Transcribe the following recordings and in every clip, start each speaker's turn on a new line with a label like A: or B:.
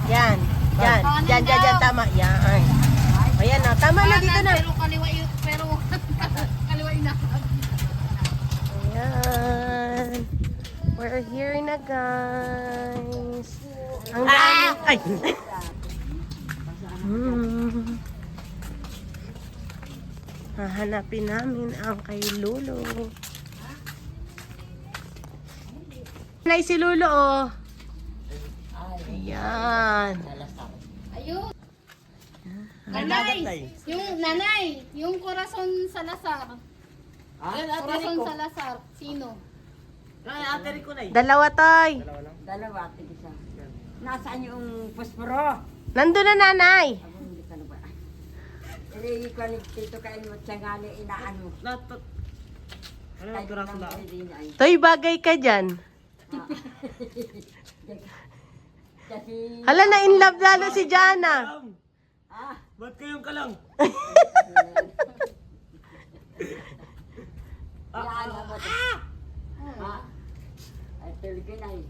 A: Yan. Yan. Yan, yan, yan. Tama. Yan. Ayan na. Tama na dito na.
B: Pero kaliwa na.
A: Ayan. We're here na, guys. Ang dami. Ay! Hahanapin namin ang kay Lolo. Nay si Lolo, oh. Ayan.
B: Ayun. Nanay, yung Corazon Salazar. Corazon Salazar, sino?
A: Dalawa, Toy.
C: Dalawa, tig-isa. Nasaan yung posporo?
A: Nandun na, nanay.
C: Ako hindi ka na ba? Hindi ko dito kayo mo tiyangani inaano. Ano ang piraso lang?
A: Toy, bagay ka dyan.
C: Kasi...
A: Hala, na in love lalo si Jana.
D: Ba't kayong kalang?
C: Yan mo. Ay, tuloy ka na eh.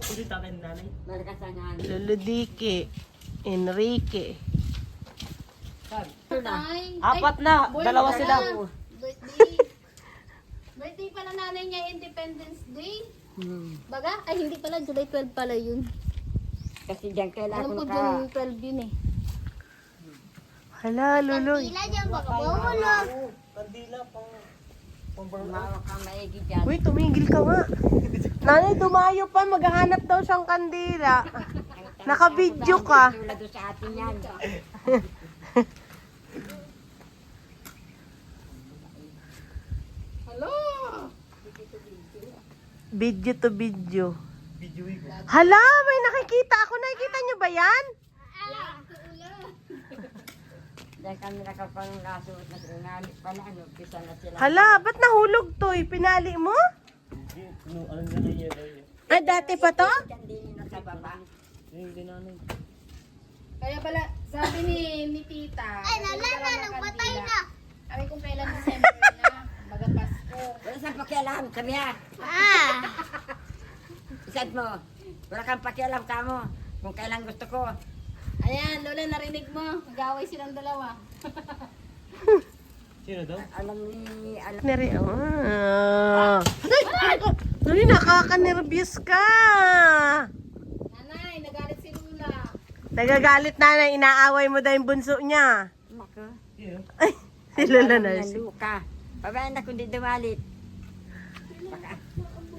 D: Hindi tatay ni nanay.
C: Malakasangan.
A: Lolo Dike. Enrique.
C: Ito na.
D: Apat na. Dalawa sila.
B: Birthday. Birthday pala nanay niya, Independence Day. Baga? Ay, hindi pala. July 12 pala yun.
C: Kasi diyan kailangan
B: Alam ko
C: ka...
B: June 12 yun eh.
A: Hala, Lolo.
D: Kandila pang...
C: Mawa ka maigi dyan.
A: Uy, tumigil ka nga. Nanay, dumayo pa. Maghahanap daw siyang kandila. Naka-video ka.
C: Tulad doon sa atin yan.
B: Hello!
A: Video to video.
D: Video ko.
A: Hala, may nakikita ako. Nakikita niyo ba yan?
C: Diyan kami nakapangasuot na tsunami pala. Ano, pisa na sila.
A: Hala, ba't nahulog to? Pinali mo?
D: Ano na niya?
A: Ay, dati pa to?
C: Diyan din na sa baba.
D: Hindi nanay.
B: Kaya pala, sabi ni tita, ay, nagpatay na. Kami kung kailan December na, baga Pasko.
C: Wala saan pakialam, kami ha. Isad mo. Wala kang pakialam ka mo. Kung kailan gusto ko.
B: Ayan, Lola, narinig mo. Mag-away silang dalawa.
D: Sino daw?
C: Alam ni... Alam.
A: Nari, Ay, nakaka-nervyos ka.
B: Nanay, nagalit si Lola.
A: Nagagalit na inaaway mo daw yung bunso niya.
C: Maka.
A: Ay, si Lola na.
C: Luka. Pabayan na kung di dumalit. Baka,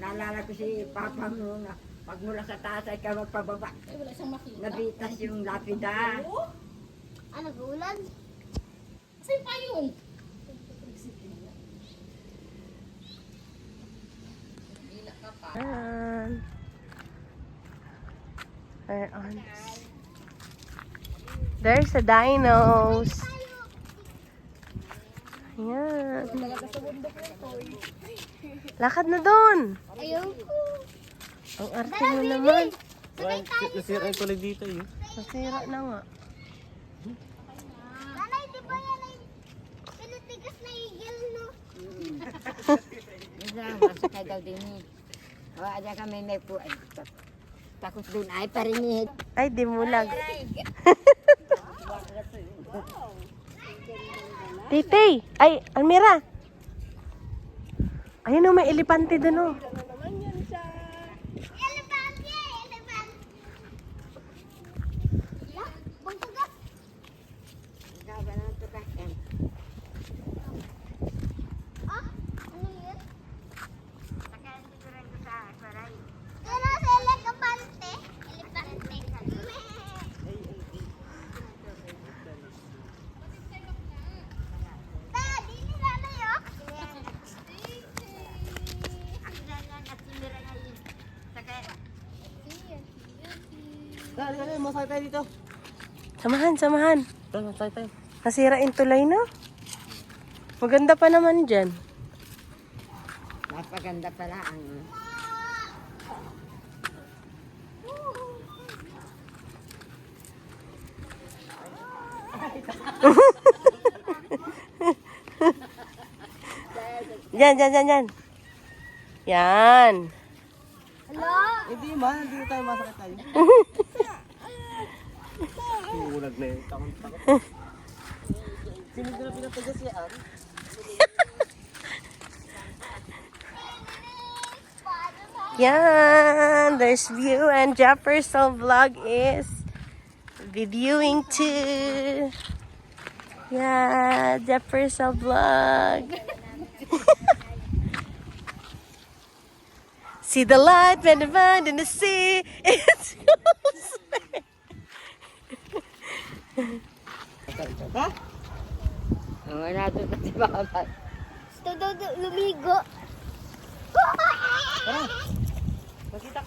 C: naalala ko si Papa mo nga. Pag mula sa taas ay ka magpababa.
B: Ay, wala siyang makita.
C: Nabitas yung lapida.
B: Ano, gulan? Sa'yo payong.
A: Ayan. Ayan. There's a dinos. Ayan. Lakad na doon.
B: Ayoko.
A: Ang arte mo naman.
D: Nasira yung tulig dito eh.
A: Masira na nga.
B: Nanay, di ba yan ay pinitigas na igil, no?
C: Minsan, masakay daw din eh. O, adya kami may po. Ay, takot dun ay parinit.
A: Ay, di mo lang. Titay! Ay, Almira! Ayun o, may elepante doon o.
D: Dali, masakay tayo dito.
A: Samahan, samahan.
D: Tara, masakay tayo.
A: Nasira yung tulay no? Maganda pa naman dyan.
C: Napaganda pala ang...
A: Dyan, dyan, dyan, dyan. Yan.
D: Hindi man, hindi tayo masakit tayo. Ulag na yun. Takot. Sino na pinatagas yan?
A: Yan. There's view and Jefferson Vlog is reviewing too. Yeah, Jefferson Vlog. See the light when the mind in the sea. It's
D: Ha?
C: Ang nato na si Baba.
B: Lumigo.
D: Makita.